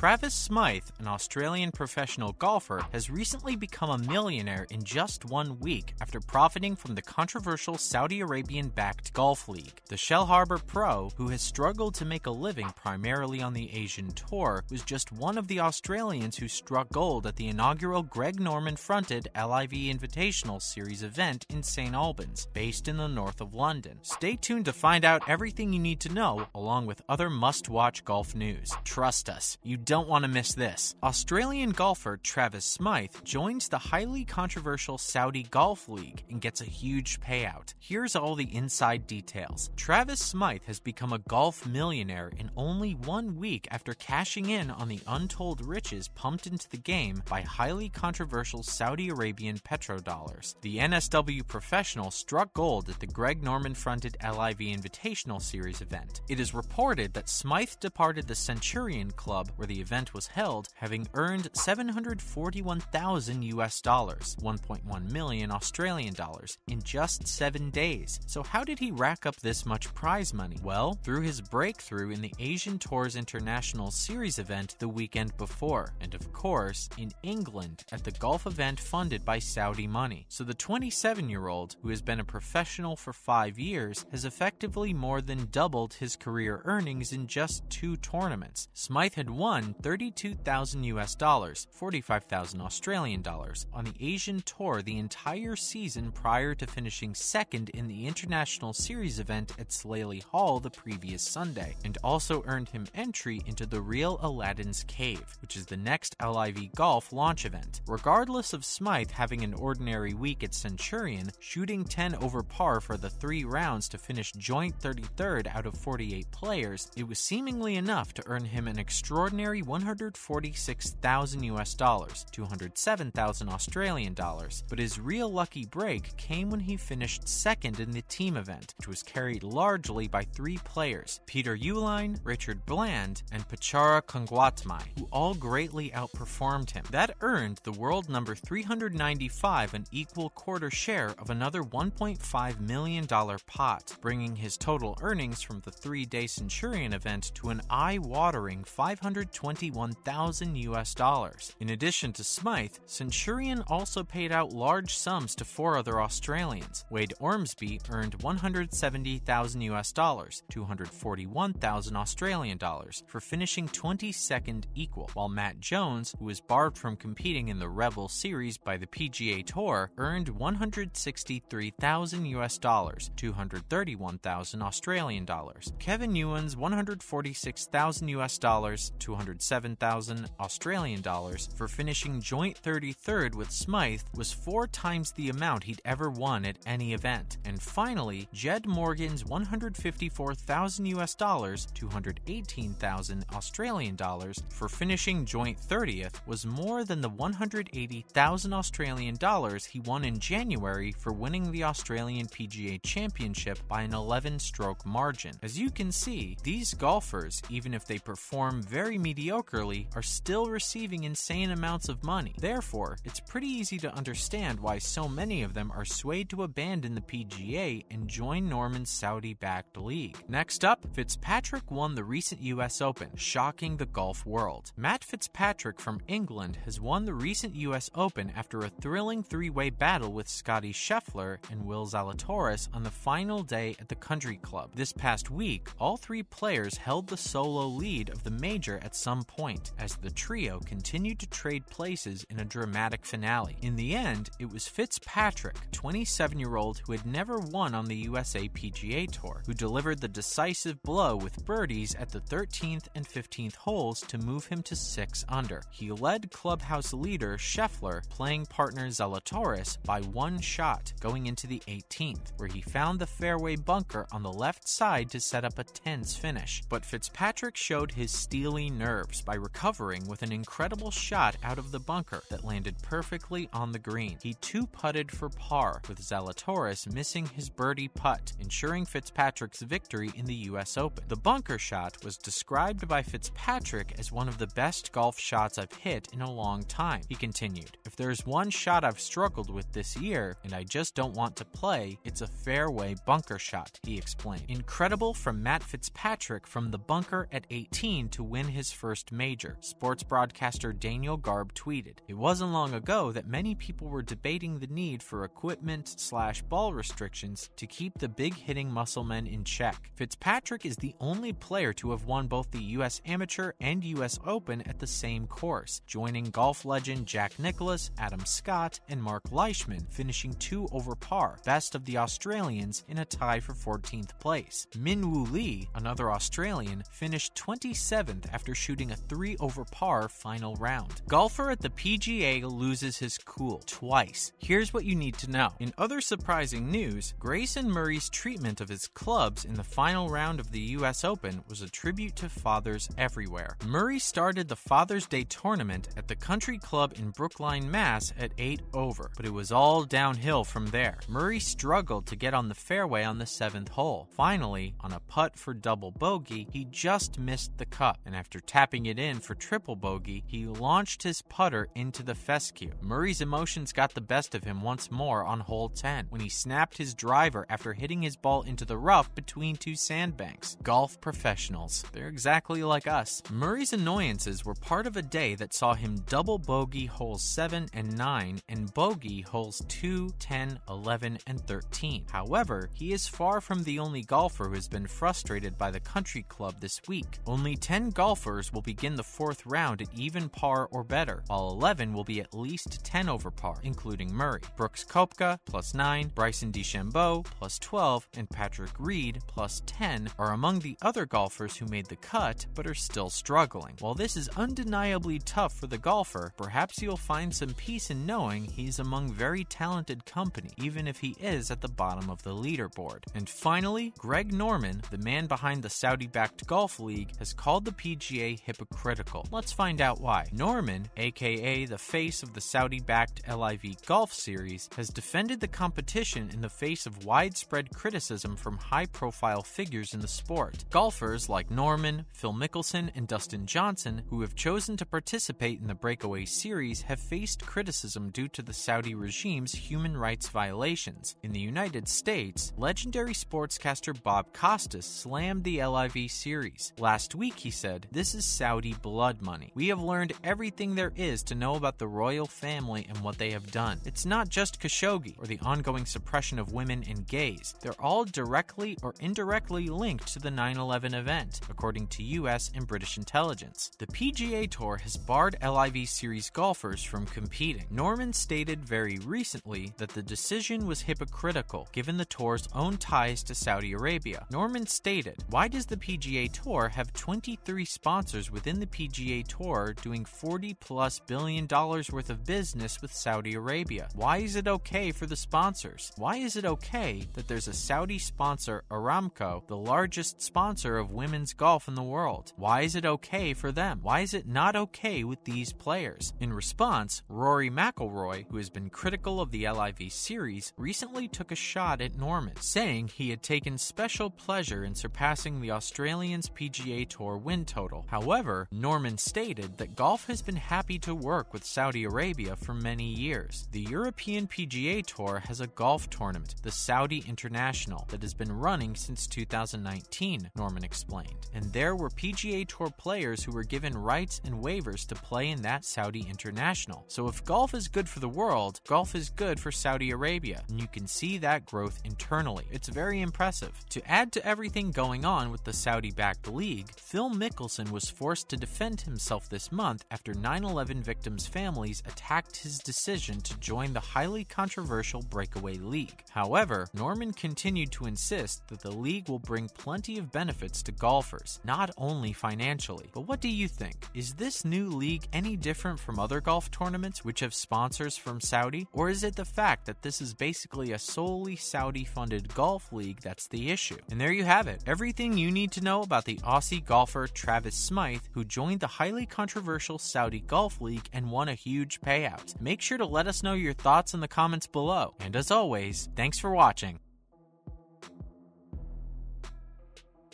Travis Smyth, an Australian professional golfer, has recently become a millionaire in just 1 week after profiting from the controversial Saudi Arabian-backed golf league. The Shellharbour pro, who has struggled to make a living primarily on the Asian tour, was just one of the Australians who struck gold at the inaugural Greg Norman-fronted LIV Invitational Series event in St Albans, based in the north of London. Stay tuned to find out everything you need to know, along with other must-watch golf news. Trust us, you don't want to miss this. Australian golfer Travis Smyth joins the highly controversial Saudi Golf League and gets a huge payout. Here's all the inside details. Travis Smyth has become a golf millionaire in only 1 week after cashing in on the untold riches pumped into the game by highly controversial Saudi Arabian petrodollars. The NSW professional struck gold at the Greg Norman-fronted LIV Invitational Series event. It is reported that Smyth departed the Centurion Club, where the event was held, having earned $741,000 US, 1.1 million Australian dollars, in just 7 days. So how did he rack up this much prize money? Well, through his breakthrough in the Asian Tour's International Series event the weekend before, and of course, in England at the golf event funded by Saudi money. So the 27-year-old, who has been a professional for 5 years, has effectively more than doubled his career earnings in just 2 tournaments. Smyth had won $32,000 US, 45,000 Australian dollars, on the Asian Tour the entire season prior to finishing second in the International Series event at Slaley Hall the previous Sunday, and also earned him entry into the Real Aladdin's Cave, which is the next LIV golf launch event. Regardless of Smyth having an ordinary week at Centurion, shooting 10 over par for the 3 rounds to finish joint 33rd out of 48 players, it was seemingly enough to earn him an extraordinary $146,000 US, 207,000 Australian dollars. But his real lucky break came when he finished second in the team event, which was carried largely by 3 players, Peter Uihlein, Richard Bland, and Pechara Kongwatmai, who all greatly outperformed him. That earned the world number 395 an equal quarter share of another $1.5 million pot, bringing his total earnings from the 3-day Centurion event to an eye-watering $521,000 US. In addition to Smyth, Centurion also paid out large sums to 4 other Australians. Wade Ormsby earned $170,000 US, 241,000 Australian dollars, for finishing 22nd equal, while Matt Jones, who was barred from competing in the Revel Series by the PGA Tour, earned $163,000 US, 231,000 Australian dollars. Kevin Ewan's $146,000 US, 207,000 Australian dollars, for finishing joint 33rd with Smyth was 4 times the amount he'd ever won at any event. And finally, Jed Morgan's $154,000 US, 218,000 Australian dollars, for finishing joint 30th was more than the $180,000 Australian dollars he won in January for winning the Australian PGA Championship by an 11-stroke margin. As you can see, these golfers, even if they perform very mediocrely, are still receiving insane amounts of money. Therefore, it's pretty easy to understand why so many of them are swayed to abandon the PGA and join Norman's Saudi-backed league. Next up, Fitzpatrick won the recent US Open, shocking the golf world. Matt Fitzpatrick from England has won the recent US Open after a thrilling 3-way battle with Scottie Scheffler and Will Zalatoris on the final day at the Country Club. This past week, all 3 players held the solo lead of the major at some point, as the trio continued to trade places in a dramatic finale. In the end, it was Fitzpatrick, 27-year-old who had never won on the USA PGA Tour, who delivered the decisive blow with birdies at the 13th and 15th holes to move him to 6 under. He led clubhouse leader Scheffler, playing partner Zalatoris, by 1 shot going into the 18th, where he found the fairway bunker on the left side to set up a tense finish. But Fitzpatrick showed his steely nerves by recovering with an incredible shot out of the bunker that landed perfectly on the green. He 2-putted for par, with Zalatoris missing his birdie putt, ensuring Fitzpatrick's victory in the US Open. The bunker shot was described by Fitzpatrick as one of the best golf shots I've hit in a long time. He continued, "If there's one shot I've struggled with this year, and I just don't want to play, it's a fairway bunker shot," he explained. Incredible from Matt Fitzpatrick from the bunker at 18 to win his first first major, sports broadcaster Daniel Garb tweeted. It wasn't long ago that many people were debating the need for equipment/ball restrictions to keep the big-hitting muscle men in check. Fitzpatrick is the only player to have won both the U.S. Amateur and U.S. Open at the same course, joining golf legend Jack Nicklaus, Adam Scott, and Mark Leishman, finishing 2 over par, best of the Australians, in a tie for 14th place. Min Woo Lee, another Australian, finished 27th after shooting a 3 over par final round. Golfer at the PGA loses his cool twice. Here's what you need to know. In other surprising news, Grayson Murray's treatment of his clubs in the final round of the U.S. Open was a tribute to fathers everywhere. Murray started the Father's Day tournament at the Country Club in Brookline, Mass. at 8 over, but it was all downhill from there. Murray struggled to get on the fairway on the 7th hole. Finally, on a putt for double bogey, he just missed the cup, and after tapping it in for triple bogey, he launched his putter into the fescue. Murray's emotions got the best of him once more on hole 10, when he snapped his driver after hitting his ball into the rough between 2 sandbanks. Golf professionals. They're exactly like us. Murray's annoyances were part of a day that saw him double bogey holes 7 and 9 and bogey holes 2, 10, 11, and 13. However, he is far from the only golfer who has been frustrated by the Country Club this week. Only 10 golfers will begin the 4th round at even par or better, while 11 will be at least 10 over par, including Murray. Brooks Koepka, +9, Bryson DeChambeau, +12, and Patrick Reed, +10, are among the other golfers who made the cut but are still struggling. While this is undeniably tough for the golfer, perhaps you'll find some peace in knowing he's among very talented company, even if he is at the bottom of the leaderboard. And finally, Greg Norman, the man behind the Saudi-backed Golf League, has called the PGA hypocritical. Let's find out why. Norman, aka the face of the Saudi-backed LIV Golf Series, has defended the competition in the face of widespread criticism from high-profile figures in the sport. Golfers like Norman, Phil Mickelson, and Dustin Johnson, who have chosen to participate in the Breakaway Series, have faced criticism due to the Saudi regime's human rights violations. In the United States, legendary sportscaster Bob Costas slammed the LIV Series. Last week he said, "This is Saudi blood money. We have learned everything there is to know about the royal family and what they have done. It's not just Khashoggi or the ongoing suppression of women and gays. They're all directly or indirectly linked to the 9/11 event, according to US and British intelligence. The PGA Tour has barred LIV Series golfers from competing. Norman stated very recently that the decision was hypocritical, given the tour's own ties to Saudi Arabia. Norman stated, "Why does the PGA Tour have 23 sponsors within the PGA Tour doing $40+ billion worth of business with Saudi Arabia? Why is it okay for the sponsors? Why is it okay that there's a Saudi sponsor, Aramco, the largest sponsor of women's golf in the world? Why is it okay for them? Why is it not okay with these players?" In response, Rory McIlroy, who has been critical of the LIV Series, recently took a shot at Norman, saying he had taken special pleasure in surpassing the Australians' PGA Tour win total. However, Norman stated that golf has been happy to work with Saudi Arabia for many years. The European PGA Tour has a golf tournament, the Saudi International, that has been running since 2019, Norman explained. And there were PGA Tour players who were given rights and waivers to play in that Saudi International. So if golf is good for the world, golf is good for Saudi Arabia, and you can see that growth internally. It's very impressive. To add to everything going on with the Saudi-backed league, Phil Mickelson was forced to defend himself this month after 9/11 victims' families attacked his decision to join the highly controversial Breakaway League. However, Norman continued to insist that the league will bring plenty of benefits to golfers, not only financially. But what do you think? Is this new league any different from other golf tournaments which have sponsors from Saudi? Or is it the fact that this is basically a solely Saudi-funded golf league that's the issue? And there you have it. Everything you need to know about the Aussie golfer Travis Smyth, who joined the highly controversial Saudi Golf League and won a huge payout. Make sure to let us know your thoughts in the comments below. And as always, thanks for watching.